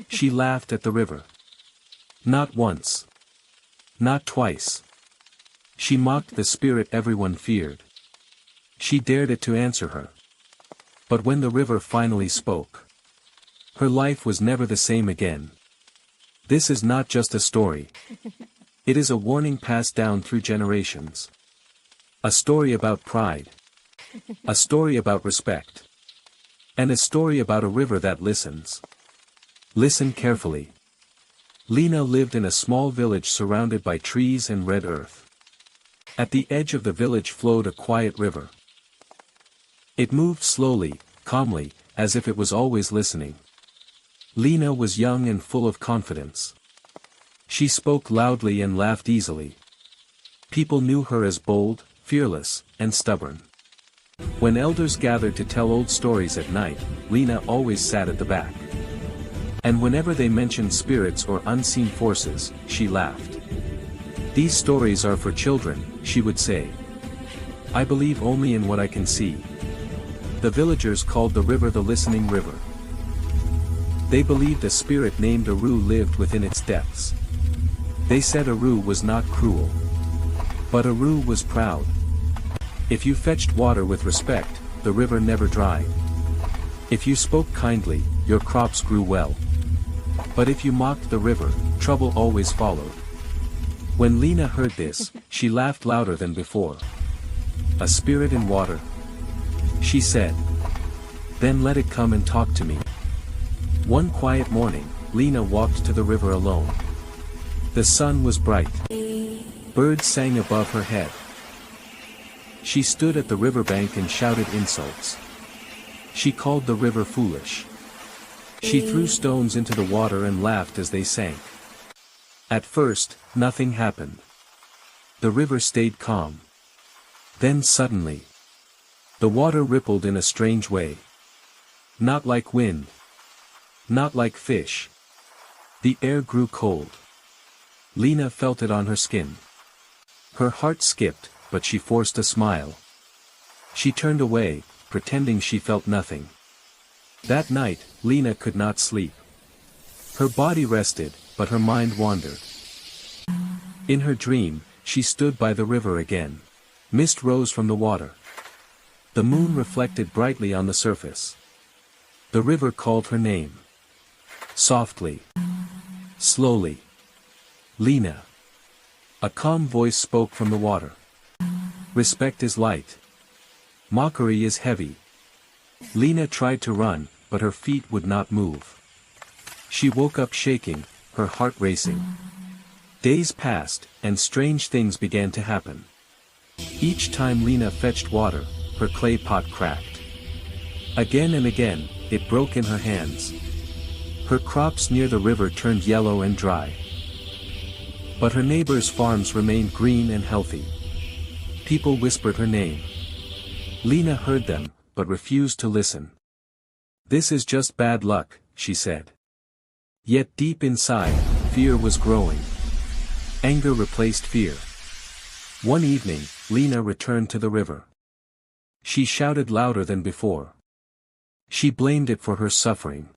She laughed at the river. Not once. Not twice. She mocked the spirit everyone feared. She dared it to answer her. But when the river finally spoke, her life was never the same again. This is not just a story. It is a warning passed down through generations. A story about pride. A story about respect. And a story about a river that listens. Listen carefully. Lina lived in a small village surrounded by trees and red earth. At the edge of the village flowed a quiet river. It moved slowly, calmly, as if it was always listening. Lina was young and full of confidence. She spoke loudly and laughed easily. People knew her as bold, fearless, and stubborn. When elders gathered to tell old stories at night, Lina always sat at the back. And whenever they mentioned spirits or unseen forces, she laughed. "These stories are for children," she would say. "I believe only in what I can see." The villagers called the river the Listening River. They believed a spirit named Aru lived within its depths. They said Aru was not cruel. But Aru was proud. If you fetched water with respect, the river never dried. If you spoke kindly, your crops grew well. But if you mocked the river, trouble always followed. When Lina heard this, she laughed louder than before. "A spirit in water?" she said. "Then let it come and talk to me." One quiet morning, Lina walked to the river alone. The sun was bright. Birds sang above her head. She stood at the riverbank and shouted insults. She called the river foolish. She threw stones into the water and laughed as they sank. At first, nothing happened. The river stayed calm. Then suddenly, the water rippled in a strange way. Not like wind. Not like fish. The air grew cold. Lina felt it on her skin. Her heart skipped, but she forced a smile. She turned away, pretending she felt nothing. That night, Lina could not sleep. Her body rested, but her mind wandered. In her dream, she stood by the river again. Mist rose from the water. The moon reflected brightly on the surface. The river called her name. Softly. Slowly. "Lina." A calm voice spoke from the water. "Respect is light. Mockery is heavy." Lina tried to run, but her feet would not move. She woke up shaking, her heart racing. Days passed, and strange things began to happen. Each time Lina fetched water, her clay pot cracked. Again and again, it broke in her hands. Her crops near the river turned yellow and dry. But her neighbors' farms remained green and healthy. People whispered her name. Lina heard them, but refused to listen. "This is just bad luck," she said. Yet deep inside, fear was growing. Anger replaced fear. One evening, Lina returned to the river. She shouted louder than before. She blamed it for her suffering.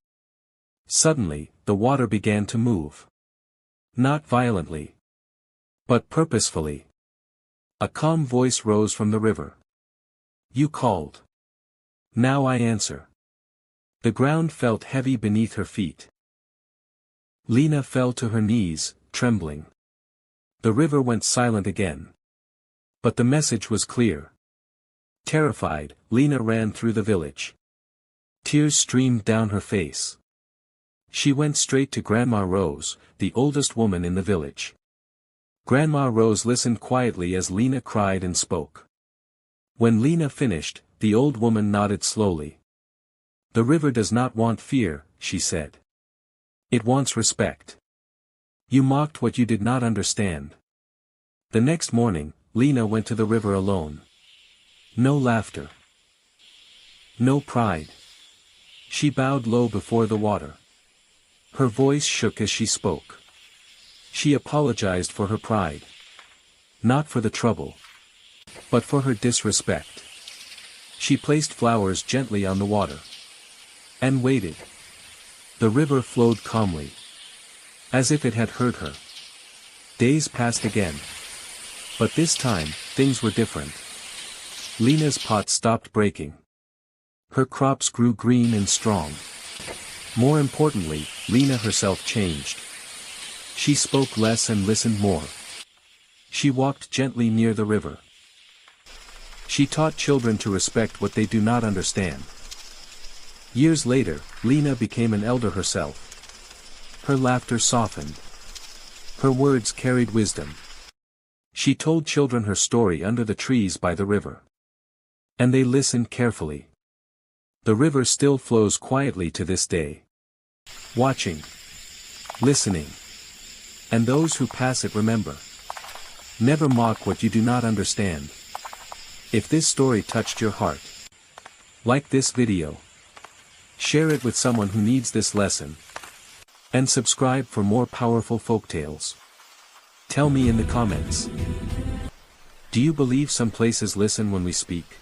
Suddenly, the water began to move. Not violently, but purposefully. A calm voice rose from the river. "You called. Now I answer." The ground felt heavy beneath her feet. Lina fell to her knees, trembling. The river went silent again. But the message was clear. Terrified, Lina ran through the village. Tears streamed down her face. She went straight to Grandma Rose, the oldest woman in the village. Grandma Rose listened quietly as Lina cried and spoke. When Lina finished, the old woman nodded slowly. "The river does not want fear," she said. "It wants respect. You mocked what you did not understand." The next morning, Lina went to the river alone. No laughter. No pride. She bowed low before the water. Her voice shook as she spoke. She apologized for her pride. Not for the trouble, but for her disrespect. She placed flowers gently on the water. And waited. The river flowed calmly, as if it had heard her. Days passed again. But this time, things were different. Lina's pot stopped breaking. Her crops grew green and strong. More importantly, Lina herself changed. She spoke less and listened more. She walked gently near the river. She taught children to respect what they do not understand. Years later, Lina became an elder herself. Her laughter softened. Her words carried wisdom. She told children her story under the trees by the river. And they listened carefully. The river still flows quietly to this day. Watching. Listening. And those who pass it remember. Never mock what you do not understand. If this story touched your heart, like this video. Share it with someone who needs this lesson. And subscribe for more powerful folk tales. Tell me in the comments. Do you believe some places listen when we speak?